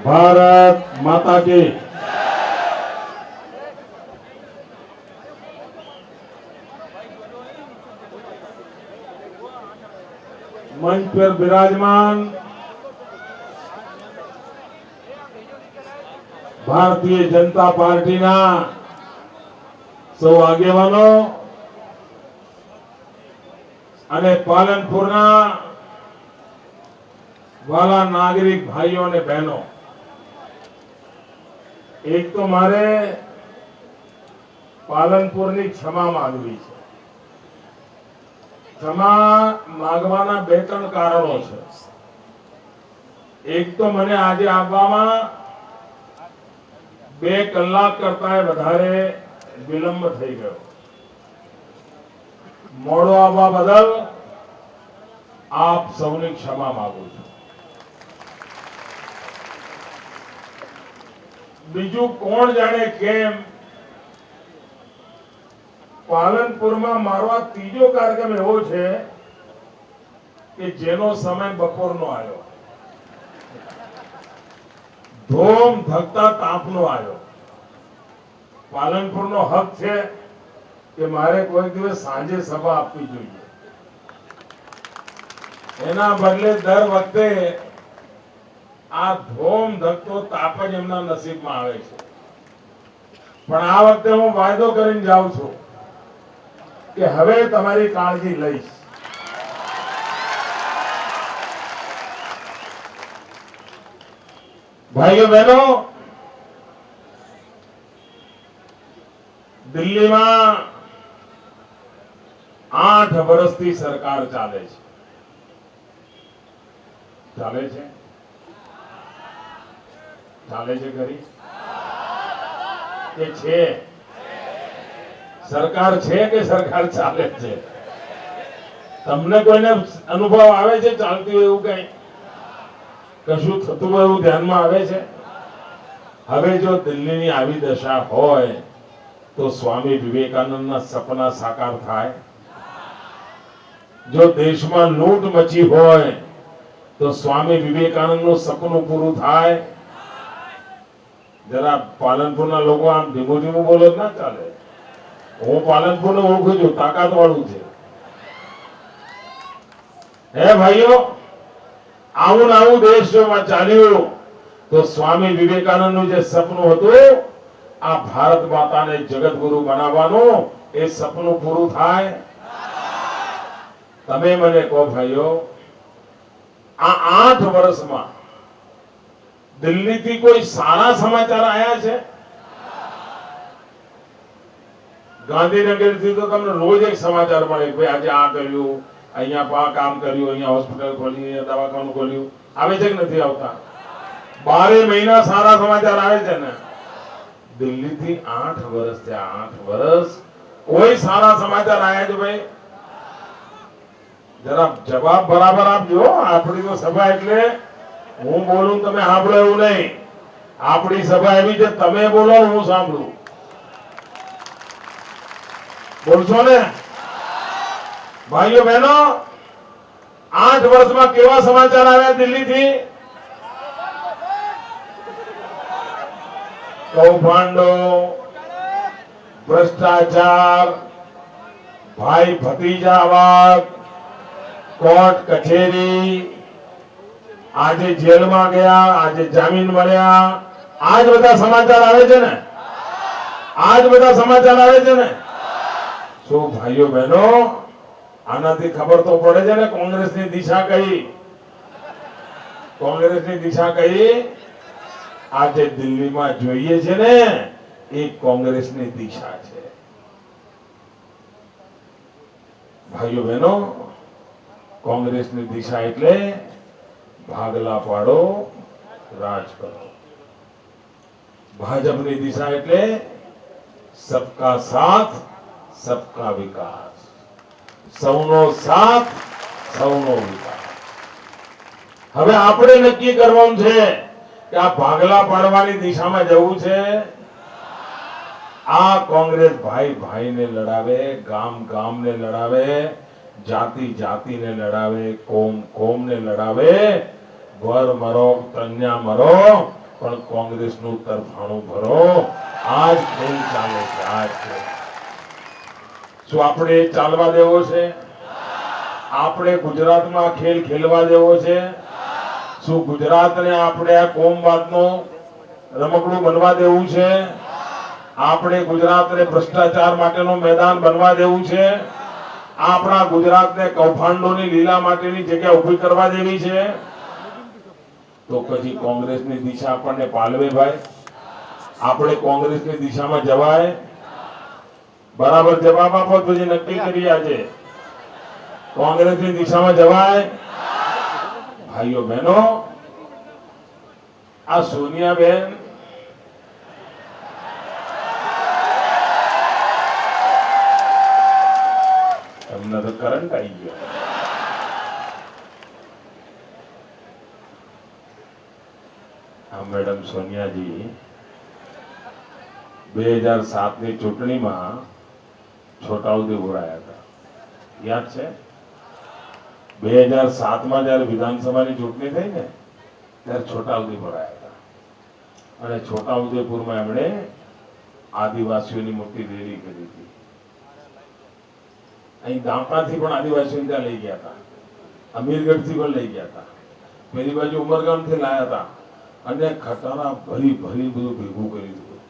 ભારત માતા કી मंच पर विराजमान भारतीय जनता पार्टी ना सौ આગેવાનો અને પાલનપુરના વાલા નાગરિક ભાઈઓ અને બહેનો, એક તો મારે પાલનપુરની ક્ષમા માંગવી છે. ક્ષમા માંગવાના બે ત્રણ કારણો છે. એક તો મને આજે આવવામાં 2 કલાક કરતા વધારે વિલંબ થઈ ગયો. મોડો આવવા બદલ આપ સૌની ક્ષમા માંગુ છું. બીજું કોણ જાણે કેમ પાલનપુરમાં મારો આ ત્રીજો કાર્યક્રમ એવો છે કે જેનો સમય બપોરનો આવ્યો, ધોમ ધકતા તાપનો આવ્યો. પાલનપુરનો હક છે કે મારે કોઈ દિવસ સાંજે સભા આપવી જોઈએ. એના બદલે દર વખતે આ ધોમ ધકતો તાપ જ એમના નસીબમાં આવે છે. પણ આ વખતે હું વાયદો કરીને જાઉં છું કે હવે તમારી કાળજી લઈશ. ભાઈઓ બહેનો, દિલ્હીમાં 8 વર્ષથી સરકાર ચાલે છે. ચાલે છે ખરી કે છે? સરકાર છે કે સરકાર ચાલે છે? તમને કોઈને અનુભવ આવે છે ચાલતું એવું કઈ કશું થતું હોય એવું ધ્યાનમાં આવે છે? હવે જો દિલ્હીની આવી દશા હોય તો સ્વામી વિવેકાનંદના સપના સાકાર થાય? જો દેશમાં લૂંટ મચી હોય તો સ્વામી વિવેકાનંદનું સપનું પૂરું થાય? જરા પાલનપુરના લોકો આમ ધીમું ધીમું બોલો ના ચાલે. હું પાલનપુરને ઓળખું છું, તાકાત વાળું છે. હે ભાઈઓ, આવું આવું દેશમાં ચાલ્યું તો સ્વામી વિવેકાનંદનું જે સપનું હતું આ ભારત માતાને જગતગુરુ બનાવવાનું, એ સપનું પૂરું થાય? તમે મને કહો ભાઈઓ, આ 8 વર્ષમાં દિલ્હીથી કોઈ સારા સમાચાર આયા છે? ગાંધીનગરથી તો તમને રોજ એક સમાચાર મળે કે ભાઈ આજે આ કર્યું, અહીંયા આ કામ કર્યું, અહીંયા હોસ્પિટલ ખોલી, અહીંયા દવાખાનું ખોલ્યું. આવે છે કે નથી આવતા? 12 મહિના સારા સમાચાર આવે છે ને. દિલ્હીથી 8 વર્ષ થયા. 8 વર્ષ કોઈ સારા સમાચાર આયા છે ભાઈ? જરા જવાબ બરાબર આપજો. આપણી તો સભા એટલે હું બોલું તમે સાંભળો એવું નહીં. આપણી સભા એવી છે તમે બોલો હું સાંભળું. બોલશો ને ભાઈઓ બહેનો? 8 વર્ષમાં કેવા સમાચાર આવ્યા દિલ્હીથી? કૌભાંડો, ભ્રષ્ટાચાર, ભાઈ ભતીજાવાદ, કોર્ટ કચેરી, આજે જેલમાં ગયા, આજે જામીન મળ્યા. આજ બધા સમાચાર આવે છે ને? આજ બધા સમાચાર આવે છે ને? શું ભાઈઓ બહેનો, આનાથી ખબર તો પડે છે ને કોંગ્રેસની દિશા કઈ? કોંગ્રેસની દિશા કઈ? આજે દિલ્હીમાં જોઈએ છે ને એ કોંગ્રેસની દિશા છે. ભાઈઓ બહેનો, કોંગ્રેસની દિશા એટલે ભાગલા પાડો, રાજ કરો. ભાજપની દિશા એટલે સબકા સાથ, સબકા વિકાસ. સૌનો સાથ, સૌનો વિકાસ. હવે આપણે નક્કી કરવાનું છે કે આ ભાગલા પાડવાની દિશામાં જવું છે. આ કોંગ્રેસ ભાઈ ભાઈને લડાવે, ગામ ગામને લડાવે, જાતિ જાતિને લડાવે, કોમ કોમને લડાવે, વર મરો કન્યા મરો પણ કોંગ્રેસનું તરફાણું ભરો. આજ ખેલ ચાલે છે. આજ ખેલ શું આપણે ચાલવા દેવો છે? આપણે ગુજરાતમાં ખેલ ખેલવા દેવો છે? શું ગુજરાતને આપણે આ કોમવાદનો રમકડું બનવા દેવું છે? આપણે ગુજરાતને ભ્રષ્ટાચાર માટેનું મેદાન બનવા દેવું છે? આપણા ગુજરાતને કૌભાંડોની લીલા માટેની જગ્યા ઊભી કરવા દેવી છે? તો પછી કોંગ્રેસની દિશા આપણને પાલવે ભાઈ. આપણે કોંગ્રેસની દિશામાં જવાય? બરાબર જવાબ આપો પછી નક્કી કરી. આજે કોંગ્રેસની દિશામાં જવાય? ભાઈઓ બહેનો, આ સોનિયાબેન તમને તો કરંટ આવી ગયો. આ મેડમ સોનિયાજી 2007 ની ચૂંટણીમાં છોટાઉદેપુર આવ્યા હતા. યાદ છે? 2007 માં જયારે વિધાનસભાની ચૂંટણી થઈ ને ત્યારે છોટાઉદેપુર આવ્યા હતા. અને છોટાઉદેપુરમાં એમણે આદિવાસીઓની મોટી રેલી કરી હતી. અહીં ગામડાથી પણ આદિવાસીઓને ત્યાં લઈ ગયા હતા. અમીરગઢથી પણ લઈ ગયા હતા. પેલી બાજુ ઉમરગામથી લાયા હતા. અને ખટારા ભરી ભરી બધું ભેગું કરી દીધું.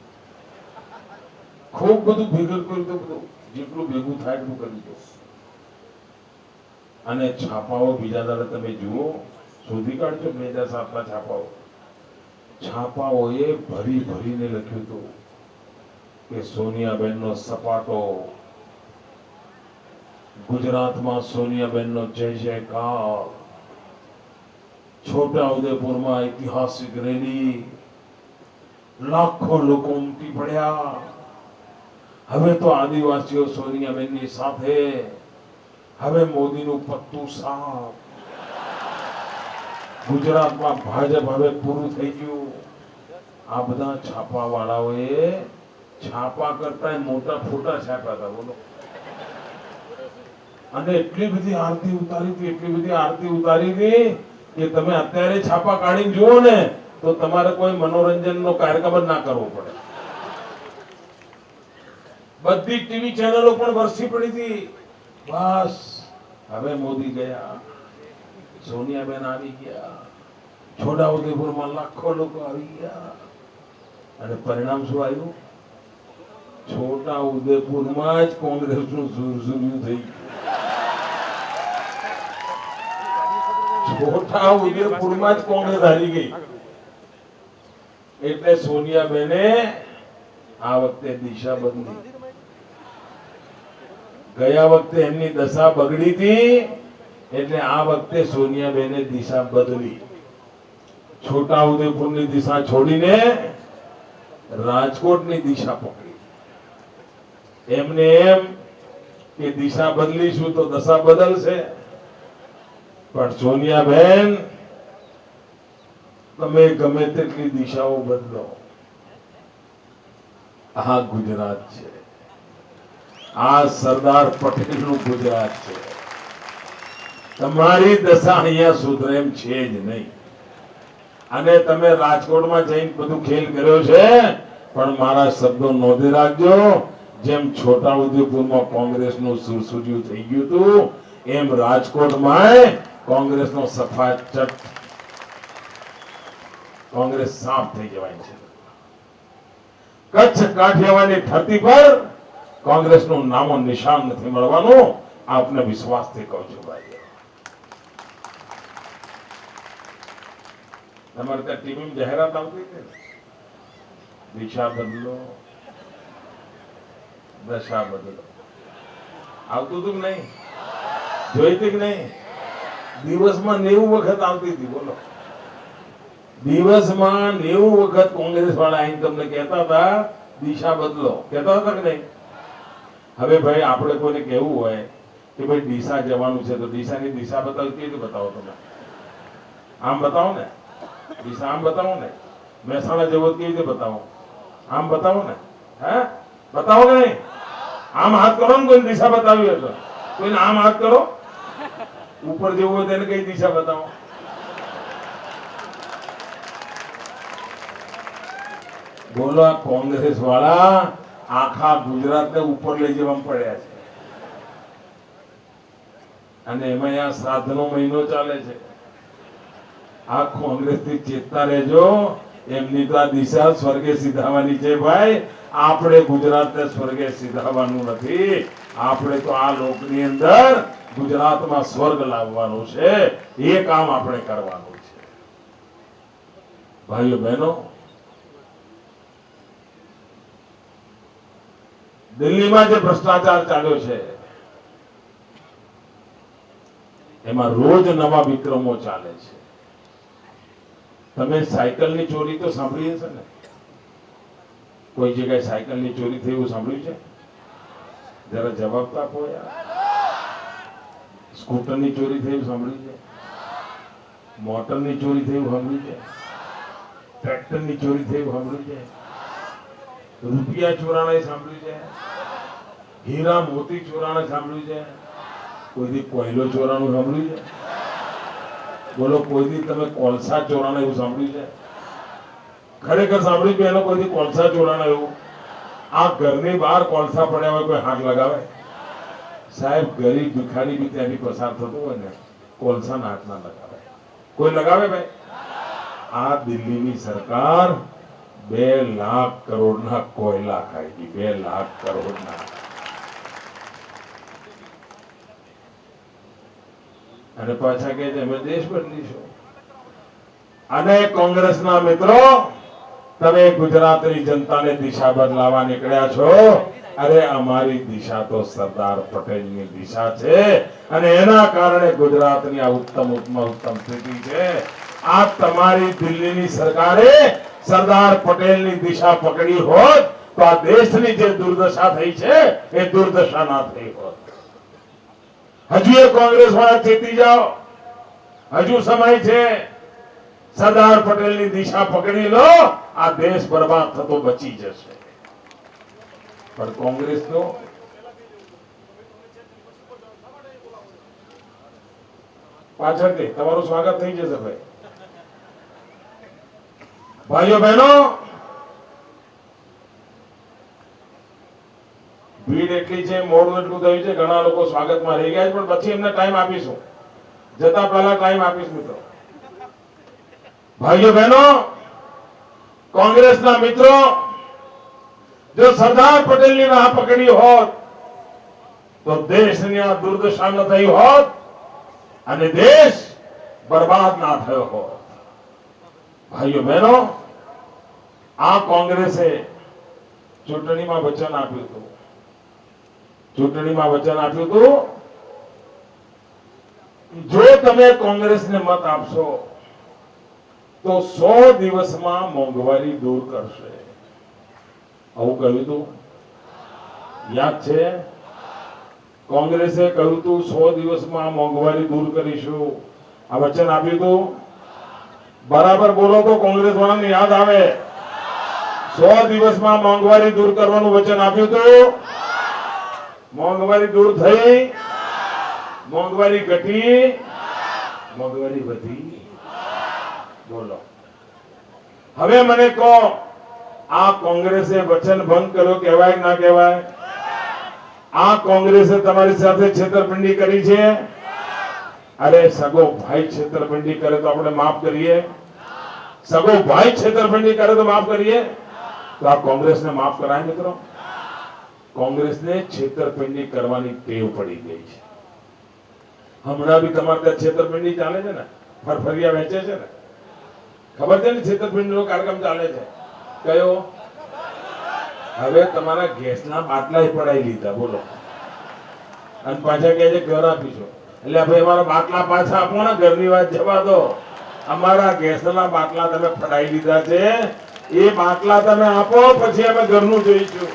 ખૂબ બધું ભેગું કર્યું હતું. બધું જેટલું ભેગું થાય એટલું કરી દીધું. અને છાપાઓ બીજા દાડે તમે જુઓ, શોધી કાઢજો 2007 ના છાપાઓ. છાપાઓએ ભરી ભરીને લખ્યું હતું કે સોનિયાબેનનો સપાટો, ગુજરાતમાં સોનિયાબેનનો જય જયકાર, છોટાઉદેપુરમાં ઐતિહાસિક રેલી, લાખો લોકો ઉમટી પડ્યા. હવે તો આદિવાસીઓ સોનિયાબેનની સાથે, હવે મોદીનું પત્તું સાફ. ગુજરાતમાં ભાજપ હવે પૂરું થઈ ગયું. આ બધા છાપાવાળાઓએ છાપા કરતા મોટા ફોટા છાપ્યા હતા. બોલો. અને એટલી બધી આરતી ઉતારી હતી, એટલી બધી આરતી ઉતારી હતી કે તમે અત્યારે છાપા કાઢીને જુઓ ને તો તમારે કોઈ મનોરંજનનો કાર્યક્રમ જ ના કરવો પડે. બધી ટીવી ચેનલો પણ વરસી પડી હતી. બસ હવે મોદી ગયા, સોનિયાબેન આવી ગયા, છોટાઉદેપુરમાં લાખો લોકો આવી ગયા. અને પરિણામ શું આવ્યું? છોટાઉદેપુરમાં જ કોંગ્રેસનું ઝુરઝુરિયું થઈ ગયું. છોટાઉદેપુરમાં જ કોંગ્રેસ હારી ગઈ. એટલે સોનિયાબેને આ વખતે દિશા બદલી. ગયા વખતે એમની દશા બગડી હતી, એટલે આ વખતે સોનિયાબેને દિશા બદલી. છોટાઉદેપુરની દિશા છોડીને રાજકોટની દિશા પકડી. એમને એમ કે દિશા બદલીશું તો દશા બદલશે. પણ સોનિયાબેન, તમે ગમે તેટલી દિશાઓ બદલો, આ ગુજરાત છે. આ સરદાર પટેલનું ગુજરાત છે. તમારી દશા અહીંયા સુધરે એમ છે જ નહીં. અને તમે રાજકોટમાં જઈને બધું ખેલ કર્યો છે, પણ મારા શબ્દો નોંધી રાખજો. જેમ છોટાઉદેપુરમાં કોંગ્રેસનું સુરસુર્યું થઈ ગયું હતું, એમ રાજકોટમાં કોંગ્રેસનો સફાચટ, કોંગ્રેસ સાફ થઈ જવાની છે. કચ્છ કાઠિયાવાડની ધરતી પર કોંગ્રેસનું નામો નિશાન નથી મળવાનું. આપને વિશ્વાસથી કહું છું ભાઈ. તમારે ત્યાં ટીવી જાહેરાત આવતી હતી ને, દિશા બદલો, દશા બદલો. આવતું હતું કે નહીં? જોઈ હતી કે નહીં? દિવસમાં 90 વખત આવતી હતી. બોલો, દિવસમાં 90 વખત કોંગ્રેસ વાળા આઈને તમને કહેતા હતા દિશા બદલો. કહેતા હતા કે નહીં? હવે ભાઈ આપણે કોઈને કહેવું હોય કે ભાઈ દિશા જવાનું છે, તો દિશાની દિશા બતાવો. કેવી રીતે બતાવો? તમે આમ બતાવો ને. દિશા આમ બતાવો ને. મહેસાણા જવો કેવી રીતે બતાવો? આમ બતાવો ને. હે, બતાવો કે નહીં? આમ હાથ કરો ને. કોઈ દિશા બતાવી હોય તો કોઈને આમ હાથ કરો. ઉપર જેવું હોય તેને કઈ દિશા બતાવો. બોલો કોંગ્રેસ વાળા આખા ગુજરાતને ઉપર લઈ જવા પડ્યા છે અને એમાં આ શ્રાદ્ધનો મહિનો ચાલે છે. આ કોંગ્રેસ થી ચેતતા રહેજો. એમની તો આ દિશા સ્વર્ગે સીધાવાની છે ભાઈ. આપણે ગુજરાતને સ્વર્ગે સીધાવાનું નથી. આપણે તો આ લોકની અંદર ગુજરાતમાં સ્વર્ગ લાવવાનું છે. એ કામ આપણે કરવાનું છે. ભાઈઓ બહેનો, દિલ્હીમાં જે ભ્રષ્ટાચાર ચાલ્યો છે એમાં રોજ નવા વિક્રમો ચાલે છે. તમે સાયકલની ચોરી તો સાંભળી હશે ને? કોઈ જગ્યાએ સાયકલની ચોરી થઈ એવું સાંભળ્યું છે? જરા જવાબ તો આપો યાર. સ્કૂટરની ચોરી થઈ એવું સાંભળ્યું છે? મોટરની ચોરી થઈ એવું સાંભળ્યું છે? ટ્રેક્ટરની ચોરી થઈ એવું સાંભળ્યું છે? રૂપિયા ચોરાણા સાંભળ્યું છે? હીરા મોતી ચોરાણા સાંભળ્યું છે? કોઈથી કોયલો ચોરાનું સાંભળ્યું છે? બોલો, કોઈથી તમે કોલસા ચોરાણા એવું સાંભળ્યું છે? ખરેખર સાંભળ્યું કે એનો કોઈથી કોલસા ચોરાણા એવું? આ ઘરની બહાર કોલસા પડ્યા હોય કોઈ હાથ લગાવે? સાહેબ, ગરીબ ભિખારી બી ત્યાંથી પસાર થતું હોય ને, કોલસાના હાથ ના લગાવે. કોઈ લગાવે ભાઈ? આ દિલ્હીની સરકાર 2 લાખ કરોડના કોયલા ખાઈ ગઈ. 2 લાખ કરોડના. અને પાછા કે છે અમે દેશ બદલીશું. અને કોંગ્રેસના મિત્રો, તમે ગુજરાતની જનતાને દિશા બદલાવા નીકળ્યા છો. અરે અમારી દિશા તો સરદાર પટેલની દિશા છે અને એના કારણે ગુજરાતની આ ઉત્તમ સ્થિતિ છે. આ તમારી દિલ્હીની સરકારે સરદાર પટેલની દિશા પકડી હોત તો આ દેશની જે દુર્દશા થઈ છે એ દુર્દશા ના થઈ હોત. હજુ એ કોંગ્રેસ વાળા ચેતી જાઓ. હજુ સમય છે. સરદાર પટેલની દિશા પકડી લો. આ દેશ બરબાદ થતો બચી જશે. પણ કોંગ્રેસ તો પાછળથી તમારું સ્વાગત થઈ જશે ભાઈ. ભાઈઓ બહેનો, ભીડ એટલી છે, મોડું એટલું થયું છે, ઘણા લોકો સ્વાગતમાં રહી ગયા છે, પણ પછી એમને ટાઈમ આપીશું. જતા પહેલા ટાઈમ આપીશ મિત્રો. ભાઈઓ બહેનો, કોંગ્રેસના મિત્રો, જો સરદાર પટેલની રાહ પકડી હોત તો દેશની આ દુર્દશા ન થઈ હોત અને દેશ બરબાદ ના થયો હોત. ભાઈઓ બહેનો, આ કોંગ્રેસે ચૂંટણીમાં વચન આપ્યું હતું. જો તમે કોંગ્રેસને મત આપશો તો 100 દિવસમાં મોંઘવારી દૂર કરશે. આવું કહ્યું હતું, યાદ છે? કોંગ્રેસે કહ્યું હતું 100 દિવસમાં મોંઘવારી દૂર કરીશું. આ વચન આપ્યું હતું. બરાબર બોલો તો કોંગ્રેસ વાળાને યાદ આવે. 100 દિવસમાં મોંઘવારી દૂર કરવાનું વચન આપ્યું હતું. મોંઘવારી દૂર થઈ? મોંઘવારી ઘટી? મોંઘવારી વધી? બોલો. હવે મને કહો, આ કોંગ્રેસે વચન ભંગ કર્યો કહેવાય ના કહેવાય? આ કોંગ્રેસે તમારી સાથે છેતરપિંડી કરી છે. અરે સગો ભાઈ છેતરપિંડી કરે તો આપણે માફ કરીએ? સગો ભાઈ છેતરપિંડી કરે તો માફ કરીએ? તો આ કોંગ્રેસને માફ કરાય મિત્રો? કોંગ્રેસને છેતરપિંડી કરવાની ટેવ પડી ગઈ છે. હમણાં બી તમારે ત્યાં છેતરપિંડી ચાલે છે ને, ફરફરિયા વેચે છે ને, ખબર છે ને? છેતરપિંડીનો કાર્યક્રમ ચાલે છે. કયો? હવે તમારા ગેસના બાટલા પડાવી લીધા. બોલો. અને પાછા કહે છે ઘર આપીશું. એટલે ભાઈ અમારા બાટલા પાછા આપો ને, ઘરની વાત જવા દો. અમારા ગેસના બાટલા તમે પડાવી લીધા છે, એ બાટલા તમે આપો, પછી અમે ઘરનું જોઈશું.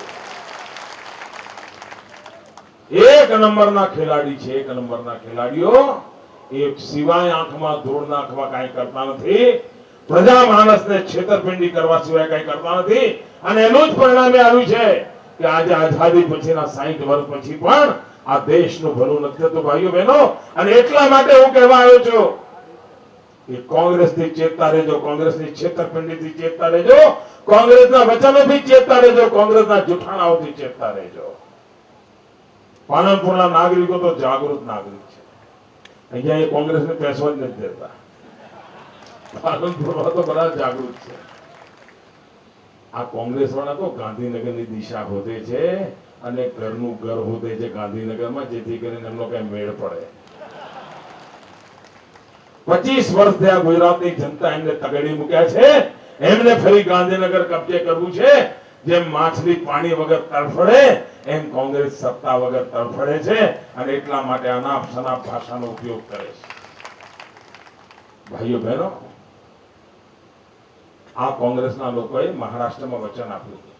એક નંબરના ખેલાડી છે. એક નંબરના ખેલાડીઓ. એક સિવાય આંખમાં ધૂળ નાખવા કાંઈ કરતા નથી. પ્રજા માણસને છેતરપિંડી કરવા સિવાય કઈ કરતા નથી. અને એનું જ પરિણામે આવ્યું છે કે આજે આઝાદી પછીના 60 વર્ષ પછી પણ આ દેશનું ભલું નથી થતું. ભાઈઓ બહેનો, અને એટલા માટે હું કહેવા આવ્યો છું કે કોંગ્રેસથી ચેતતા રહેજો, કોંગ્રેસની છેતરપિંડીથી ચેતતા રહેજો, કોંગ્રેસના વચનોથી ચેતતા રહેજો, કોંગ્રેસના જૂઠાણાઓથી ચેતતા રહેજો. પાલનપુરના નાગરિકો તો જાગૃત નાગરિક છે. અહીંયા એ કોંગ્રેસને પેસો જ નથી દેતા. પાલનપુરમાં તો બધા જાગૃત છે. આ કોંગ્રેસ વાળા તો ગાંધીનગરની દિશા હોતે છે અને ઘરનું ઘર હોતે છે ગાંધીનગરમાં, જેથી કરીને એમનો કઈ મેળ પડે. 25 વર્ષ થયા ગુજરાતની જનતા એમને તગડી મૂક્યા છે. એમને ફરી ગાંધીનગર કબજે કરવું છે. જેમ માછલી પાણી વગર તડફડે એમ કોંગ્રેસ સત્તા વગર તડફડે છે અને એટલા માટે અનાપ શનાપ ભાષાનો ઉપયોગ કરે છે. ભાઈઓ બહેનો, આ કોંગ્રેસના લોકોએ મહારાષ્ટ્રમાં વચન આપ્યું હતું.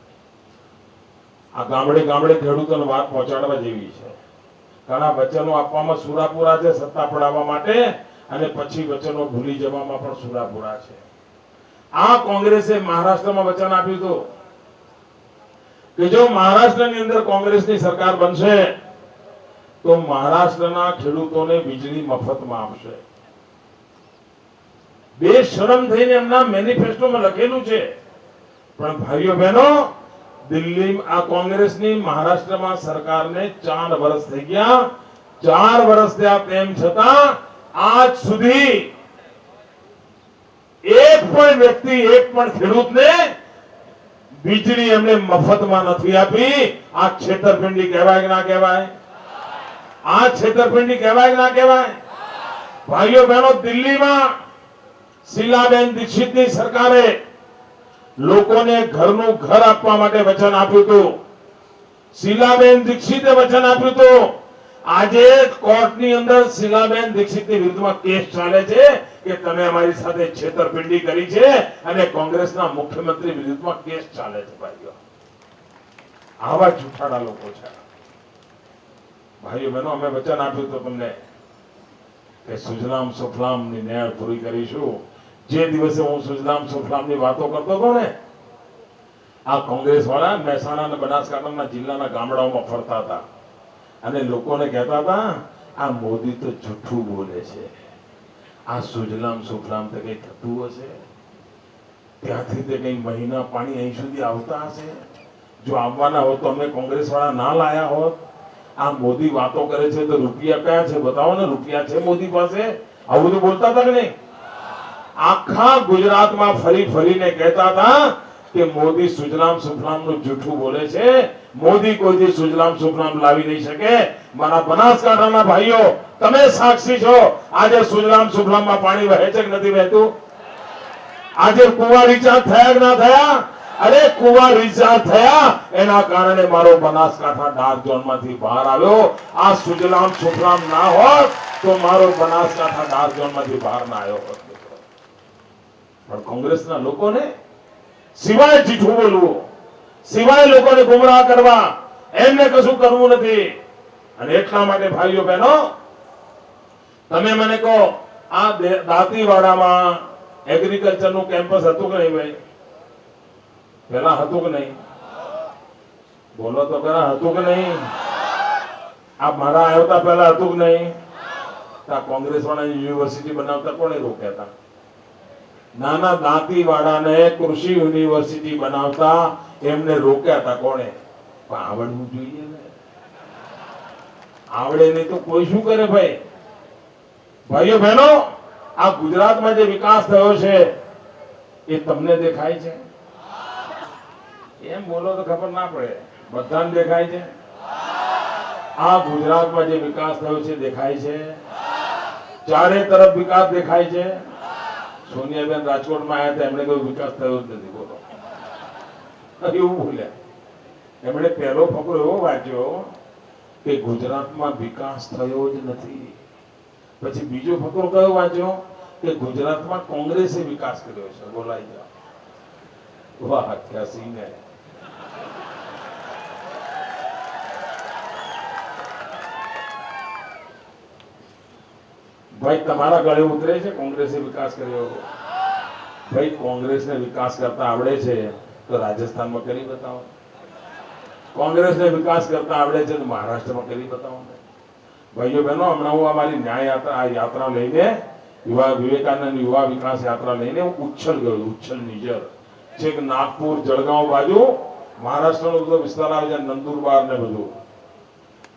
આ ગામડે ગામડે ખેડૂતોને વાત પહોંચાડવા જેવી છે. ઘણા વચનો આપવામાં સુરાપુરા છે સત્તા પડાવવા માટે, અને પછી વચનો ભૂલી જવામાં પણ સુરાપુરા છે. આ કોંગ્રેસે મહારાષ્ટ્રમાં વચન આપ્યું હતું કે જો મહારાષ્ટ્રની અંદર કોંગ્રેસની સરકાર બનશે તો મહારાષ્ટ્રના ખેડૂતોને વીજળી મફતમાં આપશે. બેશરમ થઈને એમના મેનિફેસ્ટોમાં લખેલું છે. પણ ભાઈઓ બહેનો, દિલ્હી આ કોંગ્રેસની મહારાષ્ટ્રમાં સરકારને 4 વર્ષ થઈ ગયા. 4 વર્ષ થયા તેમ છતાં આજ સુધી એક પણ વ્યક્તિ, એક પણ ખેડૂતને વીજળી એમને મફતમાં નથી આપી. આ છેતરપિંડી કહેવાય કે ના કહેવાય? આ છેતરપિંડી કહેવાય કે ના કહેવાય? ભાઈઓ બહેનો, દિલ્હીમાં શીલાબેન દીક્ષિતની સરકારે લોકોને ઘરનું ઘર આપવા માટે વચન આપ્યું હતું. શીલાબેન દીક્ષિતે વચન આપ્યું હતું. આજે કોર્ટની અંદર શીલાબેન દીક્ષિતની વિરુદ્ધમાં કેસ ચાલે છે કે તમે અમારી સાથે છેતરપિંડી કરી છે, અને કોંગ્રેસના મુખ્યમંત્રી વિરુદ્ધમાં કેસ ચાલે છે. ભાઈઓ, આવા જૂઠાડા લોકો છે. ભાઈઓ બહેનો, અમે વચન આપ્યું હતું તમને કે સુજલામ સુફલામની નેણ પૂરી કરીશું. જે દિવસે હું સુજલામ સુફલામની વાતો કરતો હતો ને, આ કોંગ્રેસ વાળા મહેસાણા અને બનાસકાંઠાના જિલ્લાના ગામડાઓમાં ફરતા હતા અને લોકોને કહેતા હતા આ મોદી તો જૂઠું બોલે છે, આ સુજલામ સુફલામ તો કઈ થતું હશે, ત્યાંથી તે કઈ મહિના પાણી અહીં સુધી આવતા હશે, જો આવવાના હોત તો અમે કોંગ્રેસ વાળા ના લાયા હોત. આ મોદી વાતો કરે છે તો રૂપિયા કયા છે બતાવો ને, રૂપિયા છે મોદી પાસે? આવું બધું બોલતા હતા કે નહીં? આખા ગુજરાતમાં ફરી ફરીને કહેતા હતા કે મોદી સુજલામ સુફલામનું જૂઠું બોલે છે, મોદી કોઈથી સુજલામ સુફલામ લાવી નહીં શકે. મારા બનાસકાંઠાના ભાઈઓ, તમે સાક્ષી છો. આજે સુજલામ સુફલામમાં પાણી વહે છે કે નથી વહેતું? આજે કુવા રિચાર્જ થયા કે ના થયા? અરે કુવા રિચાર્જ થયા, એના કારણે મારો બનાસકાંઠા ડાર્ક ઝોનમાંથી બહાર આવ્યો. આ સુજલામ સુફલામ ના હોત તો મારો બનાસકાંઠા ડાર્ક ઝોનમાંથી બહાર ના આવ્યો હોત. પણ કોંગ્રેસના લોકોને સિવાય જૂઠું બોલવું, સિવાય લોકોને ગુમરાહ કરવા, એમને કશું કરવું નથી. અને એટલા માટે ભાઈઓ બહેનો, તમે મને કહો, આ દાંતીવાડામાં એગ્રીકલ્ચરનું કેમ્પસ હતું કે નહીં? ભાઈ, પેલા હતું કે નહીં? બોલો તો પેલા હતું કે નહીં? આ મારા આવતા પહેલા હતું કે નહીં? આ કોંગ્રેસ વાળા યુનિવર્સિટી બનાવતા કોને રોક્યા હતા? નાના દાંતીવાડાને કૃષિ યુનિવર્સિટી બનાવતા એમને રોક્યા હતા કોણે? પણ આવડવું જોઈએ ને. આવડે નહીં તો કોઈ શું કરે? ભાઈ, ભાઈઓ બહેનો, આ ગુજરાતમાં જે વિકાસ થયો છે એ તમને દેખાય છે? એમ બોલો તો ખબર ના પડે, બધાને દેખાય છે. આ ગુજરાતમાં જે વિકાસ થયો છે દેખાય છે. ચારે તરફ વિકાસ દેખાય છે. સોનિયાબેન રાજકોટમાં આવ્યા હતા, એમણે કોઈ વિકાસ થયો જ નથી. બોલો, એવું બોલ્યા. એમણે પહેલો ફકરો એવો વાંચ્યો કે ગુજરાતમાં વિકાસ થયો જ નથી. પછી બીજો ફકરો કયો વાંચ્યો કે ગુજરાતમાં કોંગ્રેસે વિકાસ કર્યો છે. બોલાઈ જાઓ. વાહ, ક્યાં સીન હે. ભાઈ, તમારા ગળે ઉતરે છે કોંગ્રેસે વિકાસ કર્યો? ભાઈ, કોંગ્રેસને વિકાસ કરતા આવડે છે તો રાજસ્થાનમાં કરી બતાવો. કોંગ્રેસને વિકાસ કરતા આવડે છે તો મહારાષ્ટ્રમાં કરી બતાવો. ભાઈઓ બહેનો, હમણાં હું અમારી ન્યાય યાત્રા લઈને યુવા વિવેકાનંદ યુવા વિકાસ યાત્રા લઈને હું ઉચ્છલ ગયો, ઉચ્છલ નિજર છેક નાગપુર જળગાંવ બાજુ મહારાષ્ટ્રનો બધો વિસ્તાર આવે છે, નંદુરબાર ને બધું.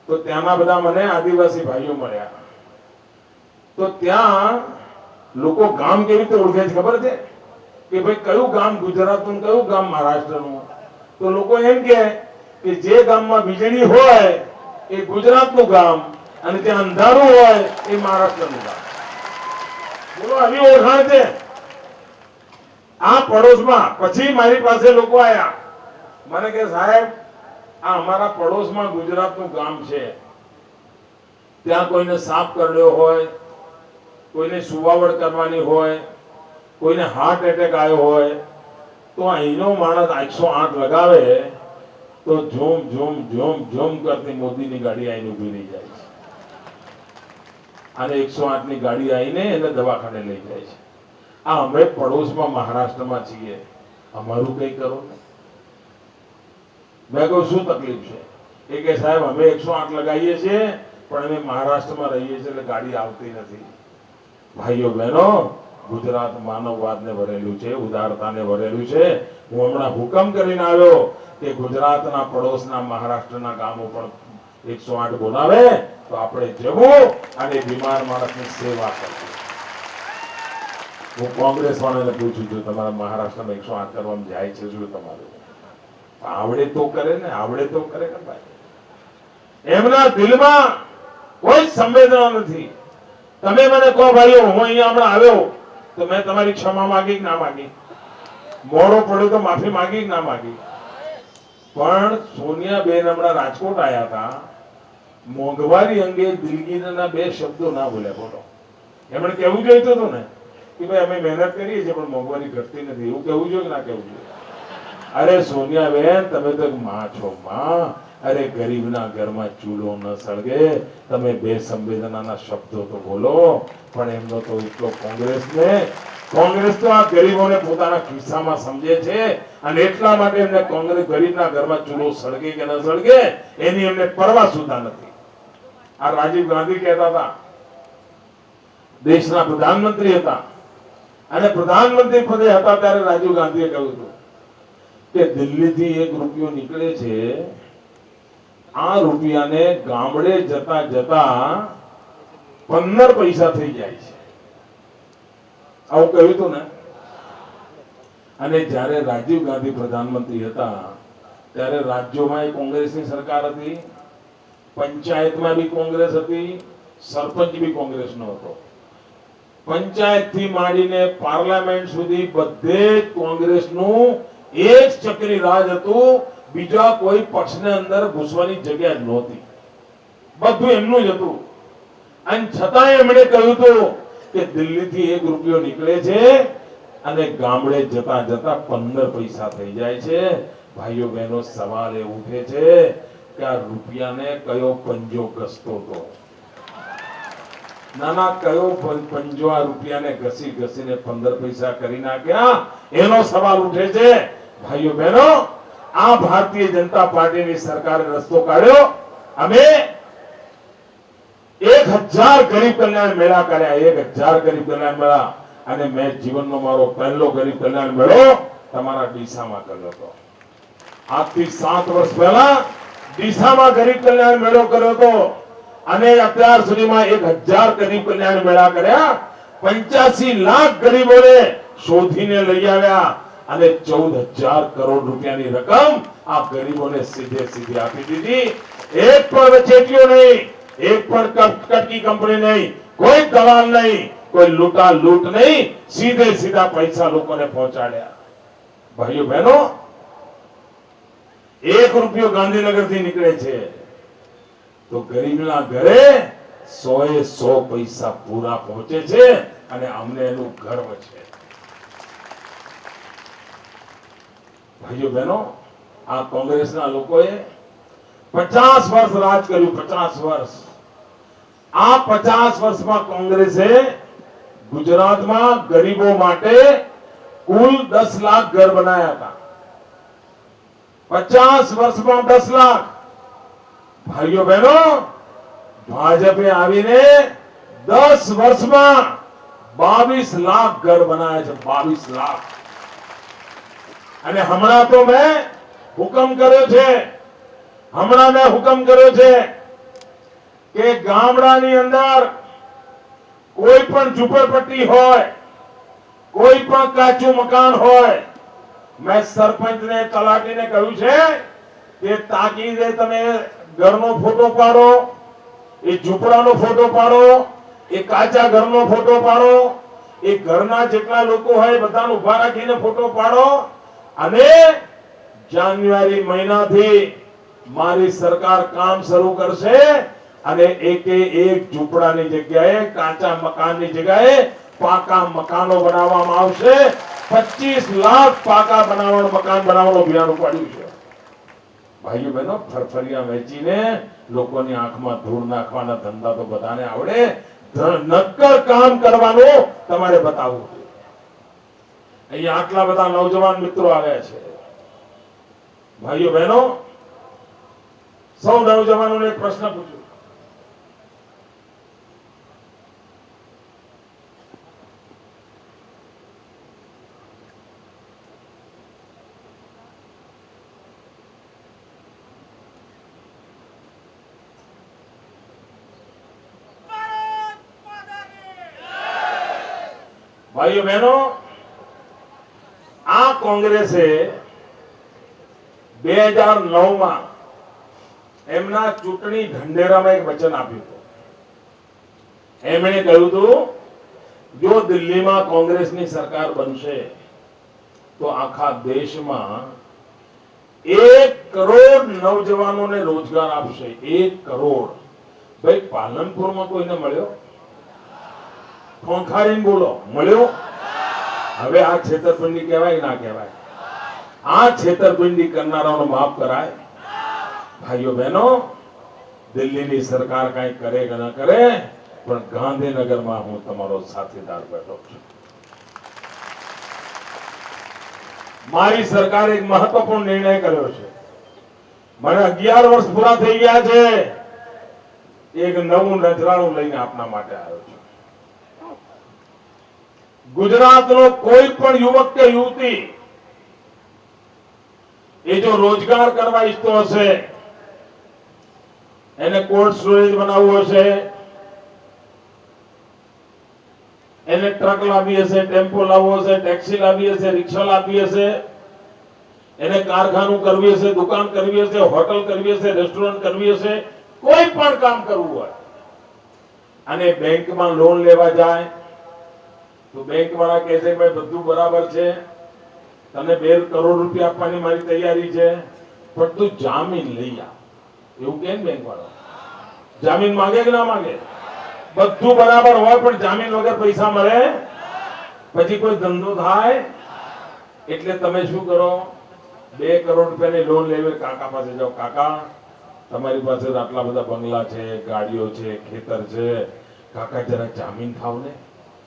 તો ત્યાંના બધા મને આદિવાસી ભાઈઓ મળ્યા. તો ત્યાં લોકો ગામ કેવી રીતે ઓળખે છે ખબર છે કે ભાઈ કયું ગામ ગુજરાતનું કયું ગામ મહારાષ્ટ્રનું? તો લોકો એમ કે જે ગામમાં વીજળી હોય એ ગુજરાતનું ગામ અને ત્યાં અંધારું હોય એ મહારાષ્ટ્રનું ગામ. બોલો, આવી ઓળખાણ છે આ પડોશમાં. પછી મારી પાસે લોકો આયા, મને કે સાહેબ આ અમારા પડોશમાં ગુજરાતનું ગામ છે, ત્યાં કોઈને સાપ કરડ્યો હોય, કોઈને સુવાવડ કરવાની હોય, કોઈને હાર્ટ એટેક આવ્યો હોય, તો અહીંનો માણસ 108 લગાવે તો ઝૂમ ઝૂમ ઝૂમ ઝૂમ કરતી મોદીની ગાડી આવીને ઉભી રહી જાય છે અને 108 ની ગાડી આવીને એને દવાખાને લઈ જાય છે. આ અમે પડોશમાં મહારાષ્ટ્રમાં છીએ, અમારું કઈ કરો ને. મેં કહ્યું શું તકલીફ છે? એ કે સાહેબ અમે 108 લગાવીએ છીએ પણ અમે મહારાષ્ટ્રમાં રહીએ છીએ એટલે ગાડી આવતી નથી. ભાઈઓ બહેનો, ગુજરાત માનવવાદને ભરેલું છે, ઉદારતાને ભરેલું છે. હું હમણાં હુકમ કરીને આવ્યો કે ગુજરાતના પડોશના મહારાષ્ટ્રના ગામો પણ 108 બોલાવે તો આપણે જવું અને બીમાર માણસની સેવા કરવી. હું કોંગ્રેસ વાળાને પૂછું છું, તમારા મહારાષ્ટ્રમાં 108 કરવામાં જાય છે શું તમારું? આવડે તો કરે ને, આવડે તો કરે કે ભાઈ. એમના દિલમાં કોઈ સંવેદના નથી. તમે મને કહો ભાઈઓ, હું અહીંયા હમણાં આવ્યો તો મેં તમારી ક્ષમા માંગી કે ના માંગી? મોડો પડ્યો તો માફી માંગી કે ના માંગી? પણ સોનિયાબેન હમણાં રાજકોટ આવ્યા હતા, મોંઘવારી અંગે દિલગીરીના 2 શબ્દો ના બોલ્યા. બોલો, એમણે કેવું જોઈતું હતું ને કે ભાઈ અમે મહેનત કરીએ છીએ પણ મોંઘવારી ઘટતી નથી, એવું કેવું જોઈએ કે ના કેવું જોઈએ? અરે સોનિયાબેન, તમે તો માં છો માં. અરે ગરીબના ઘરમાં ચૂલો ન સળગે, તમે 2 સંવેદનાના શબ્દો તો બોલો. પણ એમનો તો એટલો કોંગ્રેસ તો આ ગરીબોને પોતાના ખિસ્સામાં સમજે છે અને એટલા માટે એમને કોંગ્રેસ ગરીબના ઘરમાં ચૂલો સળગે કે ન સળગે એની એમને પરવા સુધા નથી. આ રાજીવ ગાંધી કહેતા હતા, દેશના પ્રધાનમંત્રી હતા અને પ્રધાનમંત્રી પદે હતા ત્યારે રાજીવ ગાંધીએ કહ્યું હતું કે દિલ્હીથી 1 રૂપિયો નીકળે છે, આ રૂપિયાને ગામડે જતા જતા 15 પૈસા થઈ જાય છે. આવું કહ્યું હતું ને. અને જ્યારે રાજીવ ગાંધી પ્રધાનમંત્રી હતા ત્યારે રાજ્યોમાં કોંગ્રેસની સરકાર હતી, પંચાયતમાં બી કોંગ્રેસ હતી, સરપંચ બી કોંગ્રેસનો હતો. પંચાયત થી માંડીને પાર્લામેન્ટ સુધી બધે કોંગ્રેસનું એક ચક્રી રાજ હતું. બીજા કોઈ પક્ષને અંદર ઘૂસવાની જગ્યા જ નહોતી, બધું એમનું જ હતું. અને છતાંય એમણે કહ્યું હતું કે દિલ્હીથી 1 રૂપિયો નીકળે છે અને ગામડે જતા જતા 15 પૈસા થઈ જાય છે. ભાઈઓ બહેનો, સવાલ એ ઉઠે છે કે આ રૂપિયાને કયો પંજો ઘસતો હતો? નાના કયો પંજો આ રૂપિયાને ઘસી ઘસીને 15 પૈસા કરી નાખ્યા? એનો સવાલ ઉઠે છે. ભાઈઓ બહેનો, આ ભારતીય જનતા પાર્ટીની સરકારે રસ્તો કાઢ્યો. અમે 1000 ગરીબ કલ્યાણ મેળા કર્યા, 1000 ગરીબ કલ્યાણ મેળા. અને મેં જીવનનો મારો પહેલો ગરીબ કલ્યાણ મેળો તમારા ડીસામાં કર્યો હતો. આજથી 7 વર્ષ પહેલા ડીસામાં ગરીબ કલ્યાણ મેળો કર્યો હતો અને અત્યાર સુધીમાં 1000 ગરીબ કલ્યાણ મેળા કર્યા. 85 લાખ ગરીબોને શોધીને લઈ આવ્યા અને 14,000 કરોડ રૂપિયાની રકમ આ ગરીબોને સીધે સીધી આપી દીધી. એક પણ વચેટીઓ નહીં, એક પણ કટકી કંપની નહીં, કોઈ દલાલ નહીં, કોઈ લૂંટા લૂંટ નહીં, સીધે સીધા પૈસા લોકોને પહોંચાડ્યા. ભાઈઓ બહેનો, 1 રૂપિયો ગાંધીનગર થી નીકળે છે તો ગરીબના ઘરે 100 પૈસા પૂરા પહોંચે છે અને અમને એનું ગર્વ છે. ભાઈઓ બહેનો, આ કોંગ્રેસના લોકોએ 50 વર્ષ રાજ કર્યું. 50 વર્ષ. આ 50 વર્ષમાં કોંગ્રેસે ગુજરાતમાં ગરીબો માટે કુલ 10 લાખ ઘર બનાવ્યા હતા. 50 વર્ષમાં 10 લાખ. ભાઈઓ બહેનો, ભાજપે આવીને 10 વર્ષમાં 22 લાખ ઘર બનાવ્યા છે, 22 લાખ. અને હમણાં તો મેં હુકમ કર્યો છે કે ગામડાની અંદર કોઈ પણ ઝૂંપડપટ્ટી હોય, કોઈ પણ કાચું મકાન હોય, મેં સરપંચને તલાટીને કહ્યું છે કે તાકીદે તમે ઘરનો ફોટો પાડો, એ ઝૂંપડાનો ફોટો પાડો, એ કાચા ઘરનો ફોટો પાડો, એ ઘરના જેટલા લોકો હોય બધાને ઉભા રાખીને ફોટો પાડો. અને જાન્યુઆરી મહિનાથી મારી સરકાર કામ શરૂ કરશે અને એકે એક ઝૂંપડાની જગ્યાએ, કાચા મકાનની જગ્યાએ પાકા મકાનો બનાવવામાં આવશે. 25 લાખ પાકા મકાન બનાવવાનું અભિયાન ઉપાડ્યું છે. ભાઈઓ બહેનો, ફરફરિયા વેચીને લોકોની આંખમાં ધૂળ નાખવાના ધંધા તો બધાને આવડે. નક્કર કામ કરવાનું તમારે બતાવવું. અહીંયા આટલા બધા નવજવાન મિત્રો આવ્યા છે. ભાઈઓ બહેનો, સૌ નવજવાનોને એક પ્રશ્ન પૂછું. ભાઈઓ બહેનો, આ કોંગ્રેસે 2009 એમના ચૂંટણી ઢંઢેરામાં એક વચન આપ્યું હતું. એમણે કહ્યું હતું, જો દિલ્હીમાં કોંગ્રેસની સરકાર બનશે તો આખા દેશમાં 1 કરોડ નવજવાનોને રોજગાર આપશે. 1 કરોડ. ભાઈ, પાલનપુરમાં કોઈને મળ્યો? ખોંખારીને બોલો, મળ્યો? હવે આ છેતરપિંડી કહેવાય ના કહેવાય? આ છેતરપિંડી કરનારાઓનો માફ કરાય? ભાઈઓ બહેનો, દિલ્હીની સરકાર કઈ કરે કે ન કરે, પણ ગાંધીનગરમાં હું તમારો સાથીદાર બેઠો છું. મારી સરકારે એક મહત્વપૂર્ણ નિર્ણય કર્યો છે. મને 11 વર્ષ પૂરા થઈ ગયા છે. એક નવું નજરાણું લઈને આપના માટે આવ્યો છું. ગુજરાતનો કોઈ પણ યુવક કે યુવતી એ જો રોજગાર કરવા ઈચ્છતો હશે, એને કોલ્ડ સ્ટોરેજ બનાવવું હશે, એને ટ્રક લાવી હશે, ટેમ્પો લાવવો હશે, ટેક્સી લાવી હશે, રિક્ષા લાવી હશે, એને કારખાનું કરવી હશે, દુકાન કરવી હશે, હોટલ કરવી હશે, રેસ્ટોરન્ટ કરવી હશે, કોઈ પણ કામ કરવું હોય અને બેંકમાં લોન લેવા જાય તો બેંક વાળા કહે છે, ભાઈ બધું બરાબર છે, તને 2 કરોડ રૂપિયા આપવાની મારી તૈયારી છે, પણ તું જામીન લઈ આવ. એવું કે બેંક વાળો? જામીન માંગે કે ના માંગે? બધું બરાબર હોય પણ જામીન વગર પૈસા મળે? પછી કોઈ ધંધો થાય? એટલે તમે શું કરો? 2 કરોડ રૂપિયાની લોન લેવી, કાકા પાસે જાઓ, કાકા તમારી પાસે આટલા બધા બંગલા છે, ગાડીઓ છે, ખેતર છે, કાકા જરા જામીન થાવ ને.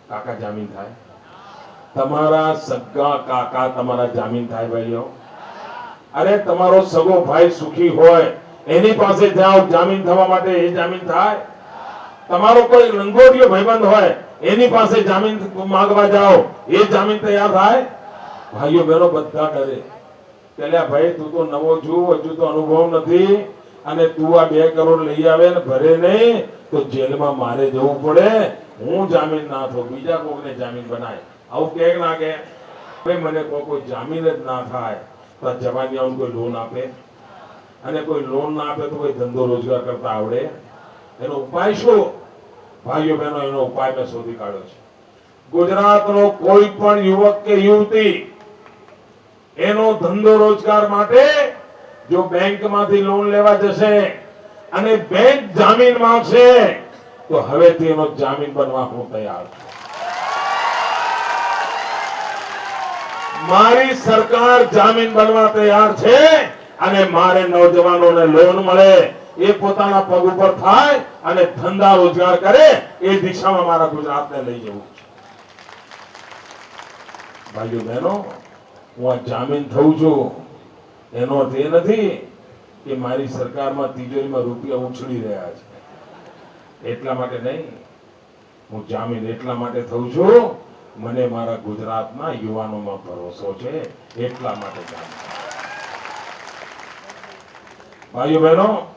કાકા જામીન થાય? તમારા સગા કાકા તમારા જામીન થાય? ભાઈઓ, અરે તમારો સગો ભાઈ સુખી હોય એની પાસે જાઓ જામીન થવા માટે, એ જામીન થાય? તમારો કોઈ લંગોટિયો ભાઈબંધ હોય એની પાસે જામીન માંગવા જાઓ, એ જામીન તૈયાર થાય? ભાઈઓ બહેનો, બધા ડરે. પેલા ભાઈ, તું તો નવો છું, હજુ તો અનુભવ નથી, અને તું આ 2 કરોડ લઈ આવે ને ભરે નહીં તો જેલમાં મારે જવું પડે. હું જામીન ના થઉં, બીજા કોઈને જામીન બનાય. આવું કે ના કે? ભાઈ, મને કોઈ જામીન જ ના થાય તો જવાનીઓને કોઈ લોન આપે? અને કોઈ લોન ના આપે તો કોઈ ધંધો રોજગાર કરતા આવડે? એનો ઉપાય શું? ભાઈઓ બહેનો, એનો ઉપાય મેં શોધી કાઢ્યો છે. ગુજરાતનો કોઈ પણ યુવક કે યુવતી એનો ધંધો રોજગાર માટે જો બેંકમાંથી લોન લેવા જશે અને બેંક જામીન માંગશે તો હવેથી એનો જામીન બનવા હું તૈયાર છું. મારી સરકાર જામીન બનવા તૈયાર છે અને મારે નવજવાનોને લોન મળે, એ પોતાના પગ ઉપર થાય અને ધંધા રોજગાર કરે, એ દિશામાં મારા ગુજરાતને લઈ જવું છે. ભાઈઓ બહેનો, હું આ જામીન થઉં છું એનો અર્થ એ નથી કે મારી સરકારમાં તિજોરીમાં રૂપિયા ઉછળી રહ્યા છે, એટલા માટે નહીં. હું જામીન એટલા માટે થઉં છું, મને મારા ગુજરાતના યુવાનોમાં ભરોસો છે, એટલા માટે જામીન. ભાઈઓ બહેનો,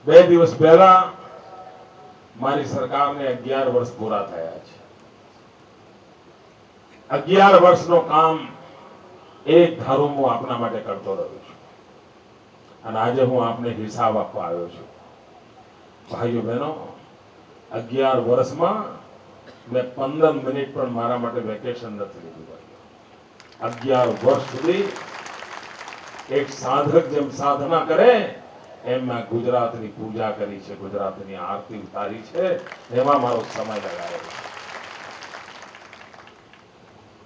2 દિવસ પહેલા મારી સરકારને 11 વર્ષ પૂરા થયા છે. 11 વર્ષનો કામ એક ધારું હું આપના માટે કરતો રહ્યો છું અને આજે હું આપને હિસાબ આપવા આવ્યો છું. ભાઈઓ બહેનો, 11 વર્ષમાં મેં 15 મિનિટ પણ મારા માટે વેકેશન નથી લીધું. 11 વર્ષ સુધી એક સાધક જેમ સાધના કરે એમ મેં ગુજરાતની પૂજા કરી છે, ગુજરાતની આરતી ઉતારી છે, એમાં મારો સમય લગાવ્યો છે.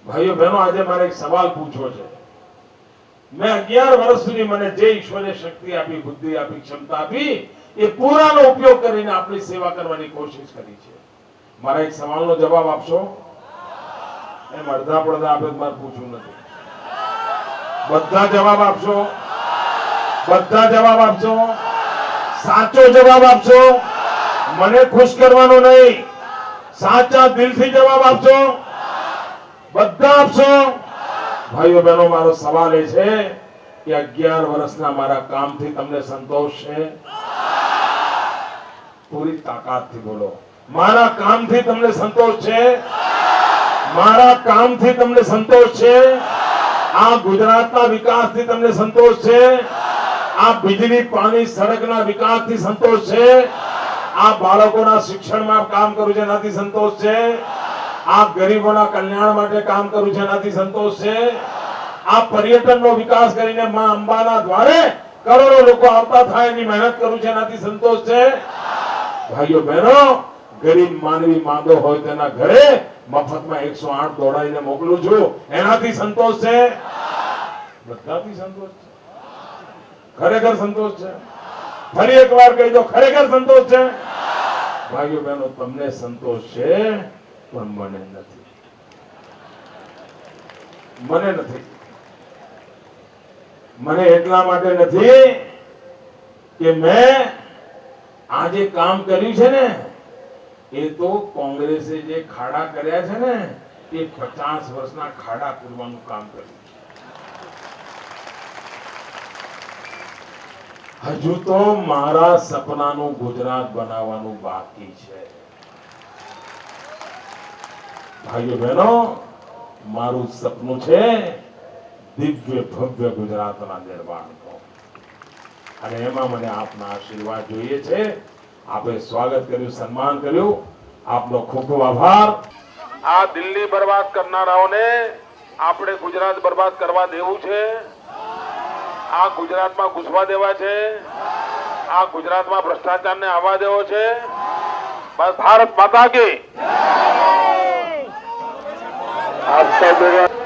ભાઈઓ બહેનો, આજે મારે એક સવાલ પૂછવો છે. મેં 11 વર્ષ સુધી મને જે ઈશ્વરે શક્તિ આપી, બુદ્ધિ આપી, ક્ષમતા આપી, એ પૂરાનો ઉપયોગ કરીને આપણી સેવા કરવાની કોશિશ કરી છે. મારા એક સવાલનો જવાબ આપશો? એમ અડધા પડધા આપે મારે પૂછવું નથી. બધા જવાબ આપશો? બધા જવાબ આપશો? સાચો જવાબ આપશો? મને ખુશ કરવાનો નહીં, સાચા દિલથી જવાબ આપશો? બધા આપશો? ભાઈઓ બહેનો, મારો સવાલ એ છે કે 11 વર્ષના મારા કામથી તમને સંતોષ છે? પૂરી તાકાતથી બોલો. મારા કામથી તમને સંતોષ છે? મારા કામથી તમને સંતોષ છે? આ ગુજરાતના વિકાસથી તમને સંતોષ છે? આ વીજળી, પાણી, સડકના વિકાસથી સંતોષ છે? આ બાળકોના શિક્ષણમાં કામ કરું છે એનાથી સંતોષ છે? આ ગરીબોના કલ્યાણ માટે કામ કરું છે એનાથી સંતોષ છે? આ પર્યટનનો વિકાસ કરીને માં અંબાના દ્વારે કરોડો લોકો આવતા થાય એની મહેનત કરું છે એનાથી સંતોષ છે? ભાઈઓ બહેનો, ગરીબ માનવી માંદો હોય તેના ઘરે મફતમાં 108 દોડાઈને મોકલું છું, એનાથી સંતોષ છે? બધાથી સંતોષ છે? ખરેખર સંતોષ છે? ફરી એક વાર કહી દો, ખરેખર સંતોષ છે? ભાઈઓ બહેનો, તમને સંતોષ છે પણ મને નથી. મને નથી. મને એટલા માટે નથી કે મેં આજે કામ કર્યું છે ને, એ તો કોંગ્રેસે જે ખાડા કર્યા છે ને, એ 50 વર્ષના ખાડા પૂરવાનું કામ કર્યું. હજુ તો મારા સપનાનું ગુજરાત બનાવવાનું બાકી છે. ભાઈઓ બહેનો, મારું સપનું છે દિવ્ય ભવ્ય ગુજરાતના નિર્માણનું, અને એમાં મને આપના આશીર્વાદ જોઈએ છે. આપે સ્વાગત કર્યું, સન્માન કર્યું, આપનો ખૂબ ખૂબ આભાર. આ દિલ્હી બરબાદ કરનારાઓને આપણે ગુજરાત બરબાદ કરવા દેવું છે? આ ગુજરાતમાં ઘૂસવા દેવા છે? આ ગુજરાતમાં ભ્રષ્ટાચારને આવવા દેવો છે? બસ ભારત માતા કી. આપ સૌ